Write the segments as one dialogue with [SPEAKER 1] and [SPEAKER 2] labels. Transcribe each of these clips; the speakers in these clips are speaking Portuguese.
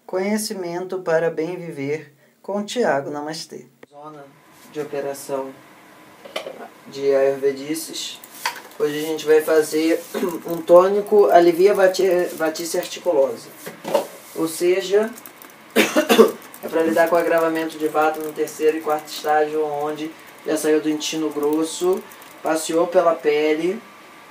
[SPEAKER 1] Conhecimento para bem viver com Tiago Namastê. Zona de operação de Ayurvedices. Hoje a gente vai fazer um tônico alivia vatícia articulosa. Ou seja, é para lidar com o agravamento de vata no terceiro e quarto estágio, onde já saiu do intestino grosso, passeou pela pele,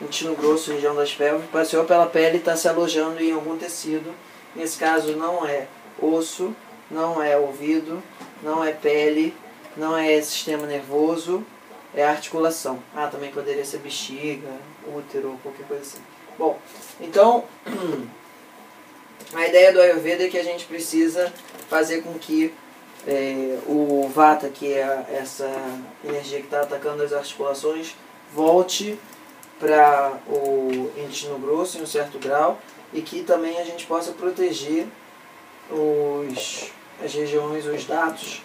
[SPEAKER 1] intestino grosso, região das pelvis, passeou pela pele e está se alojando em algum tecido. Nesse caso não é osso, não é ouvido, não é pele, não é sistema nervoso, é articulação. Ah, também poderia ser bexiga, útero, qualquer coisa assim. Bom, então a ideia do Ayurveda é que a gente precisa fazer com que o Vata, que é essa energia que está atacando as articulações, volte para o intestino grosso em um certo grau, e que também a gente possa proteger as regiões, os dados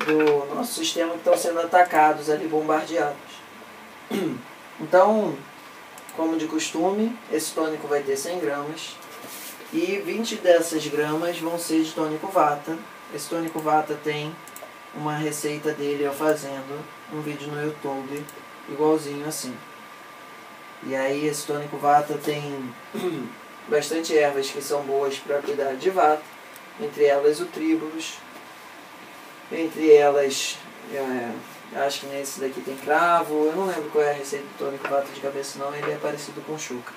[SPEAKER 1] do nosso sistema que estão sendo atacados ali, bombardeados. Então, como de costume, esse tônico vai ter 100 gramas e 20 dessas gramas vão ser de tônico Vata. Esse tônico Vata tem uma receita dele eu fazendo um vídeo no YouTube igualzinho assim. E aí esse tônico Vata tem bastante ervas que são boas para cuidar de Vata, entre elas o tríbulos, entre elas, acho que nesse daqui tem cravo, eu não lembro qual é a receita do tônico Vata de cabeça não, ele é parecido com chuca.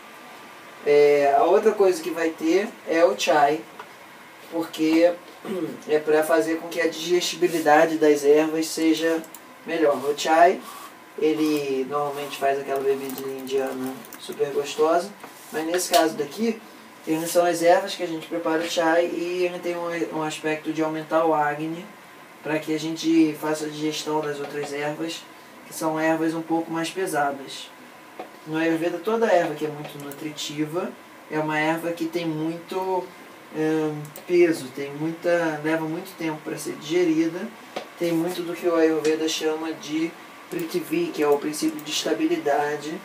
[SPEAKER 1] A outra coisa que vai ter é o chai, porque é para fazer com que a digestibilidade das ervas seja melhor. O chai, ele normalmente faz aquela bebida indiana super gostosa, mas nesse caso daqui, são as ervas que a gente prepara o chai, e ele tem um aspecto de aumentar o Agni, para que a gente faça a digestão das outras ervas, que são ervas um pouco mais pesadas. No Ayurveda, toda erva que é muito nutritiva é uma erva que tem muito peso, leva muito tempo para ser digerida, tem muito do que o Ayurveda chama de Prithvi, que é o princípio de estabilidade,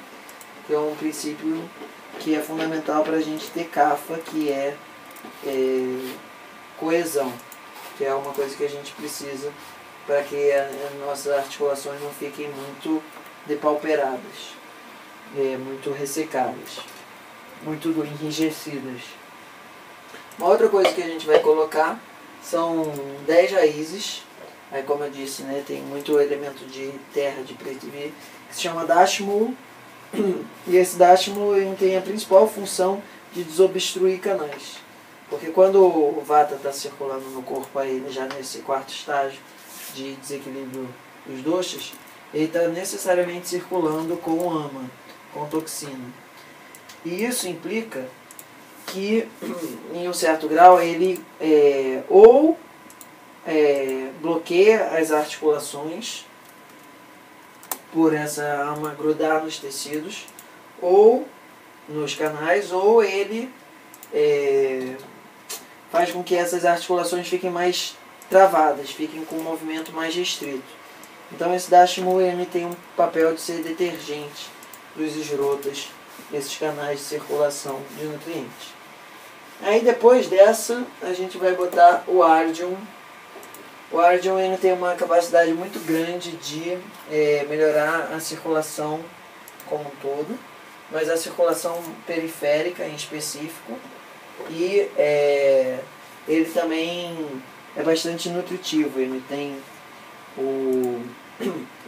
[SPEAKER 1] que é um princípio que é fundamental para a gente ter kapha, que é coesão, que é uma coisa que a gente precisa para que as nossas articulações não fiquem muito depauperadas, muito ressecadas, muito enrijecidas. Uma outra coisa que a gente vai colocar são 10 raízes. Aí, como eu disse, né, tem muito elemento de terra, de Prithvi, que se chama Dashmul. E esse Dashmul tem a principal função de desobstruir canais. Porque quando o Vata está circulando no corpo, aí, já nesse quarto estágio de desequilíbrio dos doshas, ele está necessariamente circulando com ama, com toxina. E isso implica que, em um certo grau, ele bloqueia as articulações por essa ama grudar nos tecidos, ou nos canais, ou ele faz com que essas articulações fiquem mais travadas, fiquem com um movimento mais restrito. Então esse Dashmul tem um papel de ser detergente dos esrotas, esses canais de circulação de nutrientes. Aí depois dessa, a gente vai botar o Arjun. O Arjun tem uma capacidade muito grande de melhorar a circulação como um todo, mas a circulação periférica em específico, e ele também é bastante nutritivo. Ele tem o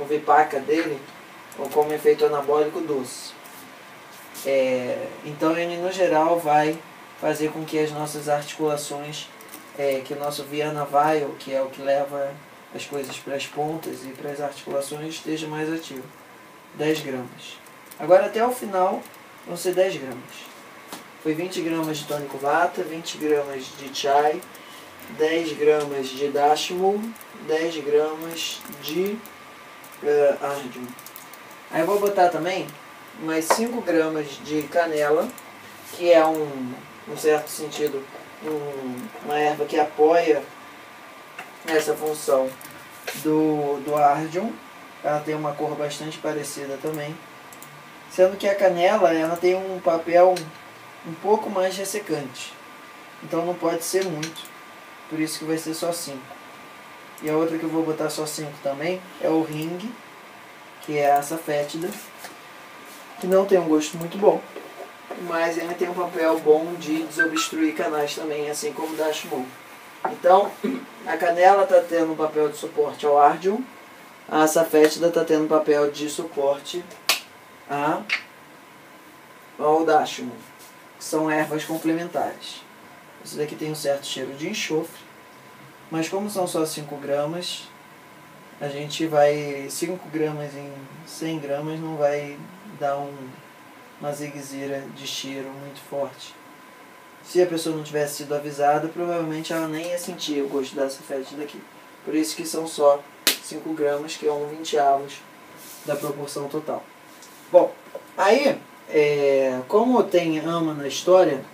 [SPEAKER 1] Vipaka dele como efeito anabólico doce. Então ele no geral vai fazer com que as nossas articulações, que o nosso Vyana Vaya, que é o que leva as coisas para as pontas e para as articulações, esteja mais ativo. 10 gramas. Agora até o final vão ser 10 gramas. Foi 20 gramas de tônico Vata, 20 gramas de chai, 10 gramas de Dashmul, 10 gramas de Arjun. Aí eu vou botar também mais 5 gramas de canela, que é num certo sentido, uma erva que apoia essa função do Arjun. Ela tem uma cor bastante parecida também, sendo que a canela ela tem um papel um pouco mais ressecante, então não pode ser muito, por isso que vai ser só 5. E a outra que eu vou botar só 5 também é o ring, que é essa fétida, que não tem um gosto muito bom, mas ele tem um papel bom de desobstruir canais também, assim como o Dash Move. Então, a canela está tendo um papel de suporte ao Ardium, a safétida está tendo um papel de suporte ao Dash Move, que são ervas complementares. Esse daqui tem um certo cheiro de enxofre, mas como são só 5 gramas, a gente vai... 5 gramas em 100 gramas não vai dar uma ziguezeira de cheiro muito forte. Se a pessoa não tivesse sido avisada, provavelmente ela nem ia sentir o gosto dessa fétida daqui. Por isso que são só 5 gramas, que é 1/20 da proporção total. Bom, aí, como tem ama na história,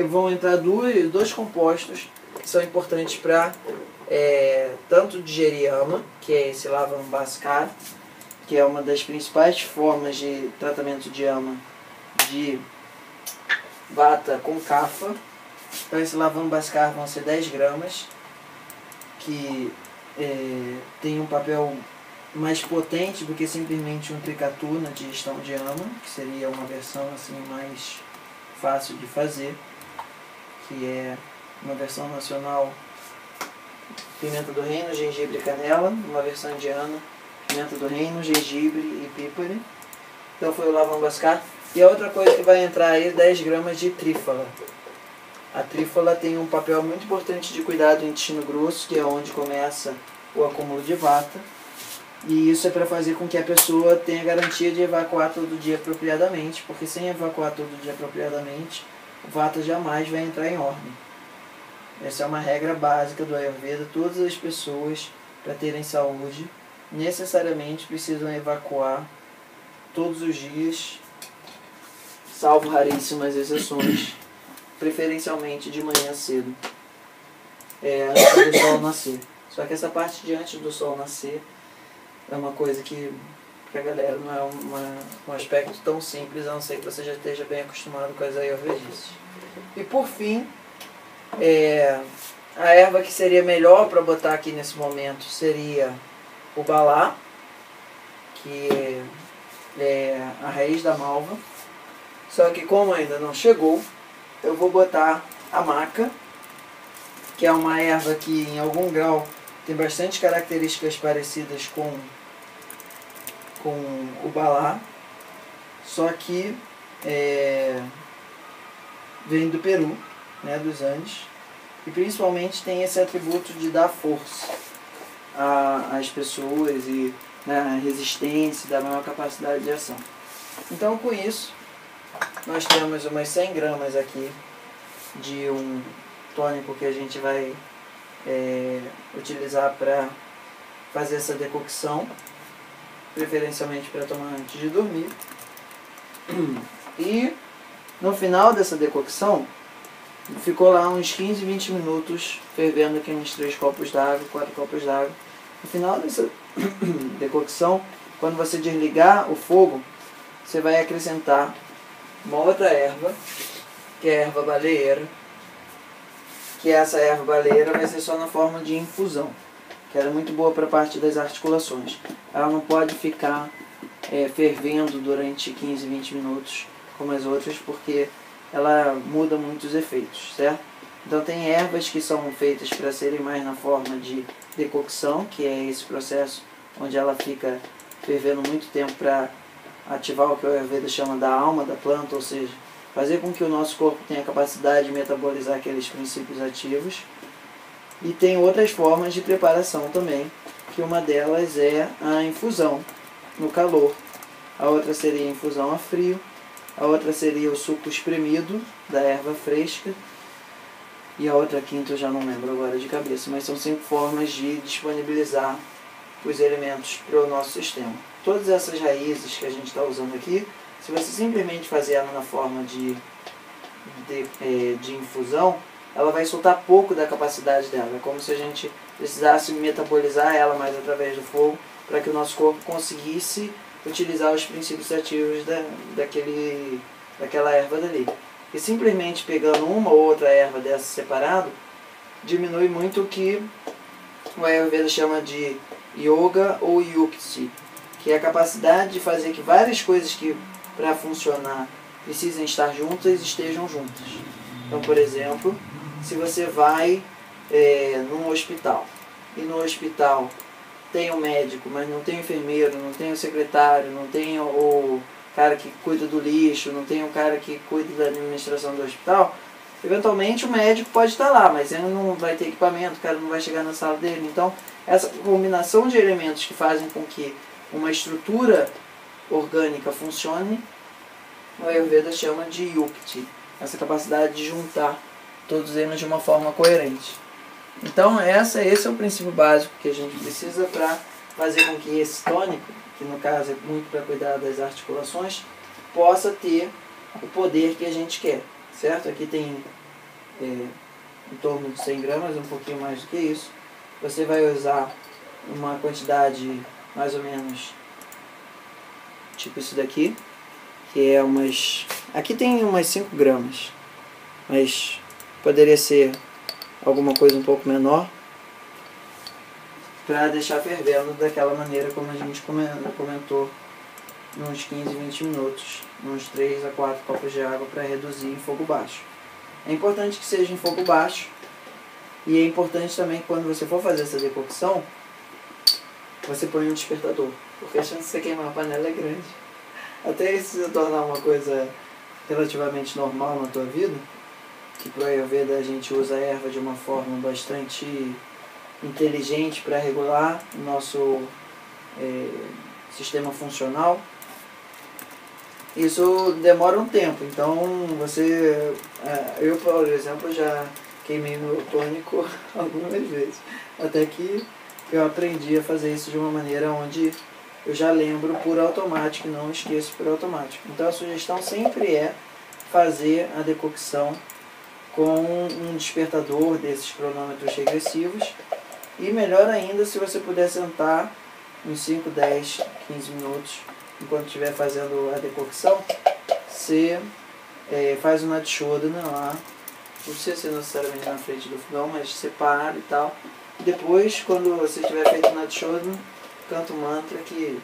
[SPEAKER 1] vão entrar dois compostos que são importantes para tanto digerir ama, que é esse Lavambaskar, que é uma das principais formas de tratamento de ama de Vata com Kapha. Então esse Lavambaskar vão ser 10 gramas, que tem um papel mais potente do que simplesmente um tricatu na digestão de ama, que seria uma versão assim mais fácil de fazer, que é uma versão nacional pimenta do reino, gengibre e canela, uma versão indiana pimenta do reino, gengibre e pípare. Então foi o Lavambaskar. E a outra coisa que vai entrar aí, 10 gramas de trífala. A trífala tem um papel muito importante de cuidar do intestino grosso, que é onde começa o acúmulo de vata. E isso é para fazer com que a pessoa tenha garantia de evacuar todo dia apropriadamente, porque sem evacuar todo dia apropriadamente, o vata jamais vai entrar em ordem. Essa é uma regra básica do Ayurveda. Todas as pessoas, para terem saúde, necessariamente precisam evacuar todos os dias, salvo raríssimas exceções, preferencialmente de manhã cedo, antes do sol nascer. Só que essa parte de antes do sol nascer é uma coisa que a galera não é um aspecto tão simples, a não ser que você já esteja bem acostumado com as ayurvedistas. E por fim, a erva que seria melhor para botar aqui nesse momento seria o balá, que é a raiz da malva. Só que como ainda não chegou, eu vou botar a maca, que é uma erva que em algum grau tem bastante características parecidas com o balá, só que vem do Peru, né, dos Andes, e principalmente tem esse atributo de dar força às pessoas e a resistência, dar maior capacidade de ação. Então com isso, nós temos umas 100 gramas aqui de um tônico que a gente vai utilizar para fazer essa decocção, preferencialmente para tomar antes de dormir. E no final dessa decocção, ficou lá uns 15, 20 minutos fervendo aqui uns 3 copos d'água, 4 copos d'água. No final dessa decocção, quando você desligar o fogo, você vai acrescentar uma outra erva, que é a erva baleeira, que essa erva baleeira vai ser só na forma de infusão, que ela é muito boa para a parte das articulações. Ela não pode ficar fervendo durante 15, 20 minutos como as outras, porque ela muda muito os efeitos, certo? Então tem ervas que são feitas para serem mais na forma de decocção, que é esse processo onde ela fica fervendo muito tempo para ativar o que o Ayurveda chama da alma da planta, ou seja, fazer com que o nosso corpo tenha a capacidade de metabolizar aqueles princípios ativos. E tem outras formas de preparação também, que uma delas é a infusão no calor, a outra seria a infusão a frio, a outra seria o suco espremido da erva fresca, e a outra quinta eu já não lembro agora de cabeça, mas são 5 formas de disponibilizar os elementos para o nosso sistema. Todas essas raízes que a gente está usando aqui, se você simplesmente fazer ela na forma de infusão, ela vai soltar pouco da capacidade dela. É como se a gente precisasse metabolizar ela mais através do fogo, para que o nosso corpo conseguisse utilizar os princípios ativos daquela erva dali. E simplesmente pegando uma ou outra erva dessa separado, diminui muito o que o Ayurveda chama de yoga ou yukti, que é a capacidade de fazer que várias coisas que para funcionar precisem estar juntas estejam juntas. Então, por exemplo, se você vai num hospital e no hospital tem um médico, mas não tem o enfermeiro, não tem o secretário, não tem o cara que cuida do lixo, não tem o cara que cuida da administração do hospital, eventualmente o médico pode estar lá, mas ele não vai ter equipamento, o cara não vai chegar na sala dele. Então, essa combinação de elementos que fazem com que uma estrutura orgânica funcione, o Ayurveda chama de yukti, essa capacidade de juntar todos eles de uma forma coerente. Então esse é o princípio básico que a gente precisa para fazer com que esse tônico, que no caso é muito para cuidar das articulações, possa ter o poder que a gente quer, certo? Aqui tem em torno de 100 gramas, um pouquinho mais do que isso. Você vai usar uma quantidade mais ou menos tipo isso daqui, que é umas... Aqui tem umas 5 gramas, mas poderia ser alguma coisa um pouco menor, para deixar fervendo daquela maneira como a gente comentou, uns 15, 20 minutos, uns 3 a 4 copos de água para reduzir em fogo baixo. É importante que seja em fogo baixo, e é importante também que quando você for fazer essa decocção, você põe um despertador, porque a chance de você queimar a panela é grande. Até isso se tornar uma coisa relativamente normal na tua vida, que para o Ayurveda a gente usa a erva de uma forma bastante inteligente para regular o nosso sistema funcional. Isso demora um tempo, então eu, por exemplo, já queimei meu tônico algumas vezes, até que eu aprendi a fazer isso de uma maneira onde eu já lembro por automático e não esqueço por automático. Então a sugestão sempre é fazer a decocção com um despertador desses cronômetros regressivos, e melhor ainda se você puder sentar uns 5, 10, 15 minutos enquanto estiver fazendo a decocção. Você faz uma Nadshodhana lá, não precisa ser necessariamente na frente do fogão, mas separa e tal, e depois, quando você tiver feito o Nadshodhana, canta um mantra que,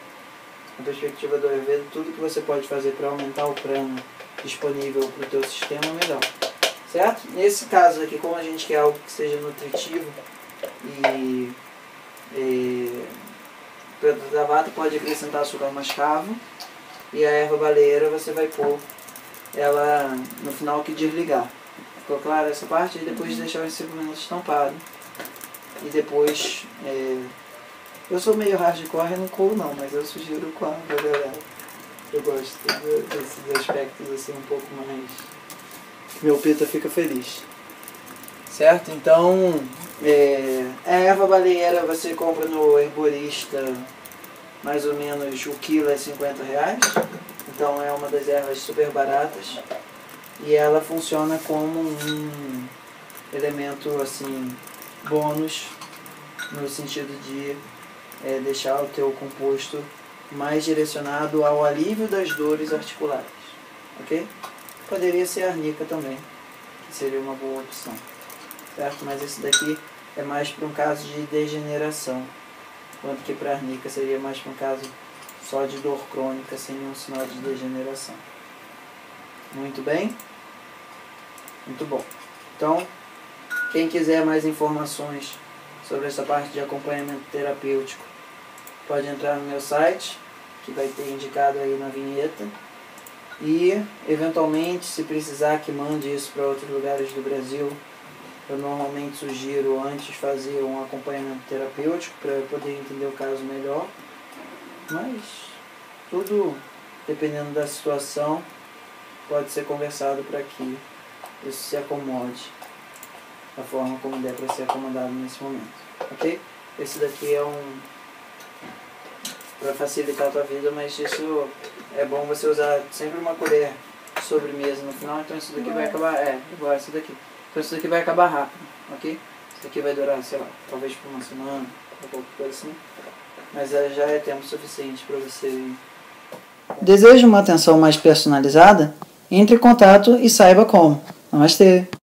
[SPEAKER 1] na perspectiva do Ayurveda, tudo que você pode fazer para aumentar o prana disponível para o teu sistema é melhor. Certo? Nesse caso aqui, como a gente quer algo que seja nutritivo e da vata, pode acrescentar açúcar mascavo, e a erva baleeira você vai pôr ela no final que desligar. Ficou claro essa parte? E depois deixar uns 5 minutos estampado. E depois, eu sou meio hardcore e não coo não, mas eu sugiro com a galera. Eu gosto desses aspectos assim um pouco mais... Meu pita fica feliz. Certo? Então, a erva baleeira você compra no herborista, mais ou menos o quilo é R$50. Então é uma das ervas super baratas. E ela funciona como um elemento assim, bônus, no sentido de deixar o teu composto mais direcionado ao alívio das dores articulares. Ok? Poderia ser a arnica também, que seria uma boa opção, certo? Mas esse daqui é mais para um caso de degeneração, enquanto que para a arnica seria mais para um caso só de dor crônica, sem nenhum sinal de degeneração. Muito bem? Muito bom. Então, quem quiser mais informações sobre essa parte de acompanhamento terapêutico, pode entrar no meu site, que vai ter indicado aí na vinheta. E, eventualmente, se precisar que mande isso para outros lugares do Brasil, eu normalmente sugiro antes fazer um acompanhamento terapêutico para eu poder entender o caso melhor. Mas, tudo, dependendo da situação, pode ser conversado para que isso se acomode da forma como der para ser acomodado nesse momento. Ok? Esse daqui é para facilitar a tua vida, mas isso é bom você usar sempre uma colher de sobremesa no final, então isso daqui vai acabar, igual esse daqui. Então isso daqui vai acabar rápido, ok? Isso daqui vai durar, sei lá, talvez por uma semana, ou qualquer coisa assim, mas já é tempo suficiente para você. Deseja uma atenção mais personalizada? Entre em contato e saiba como. Namastê!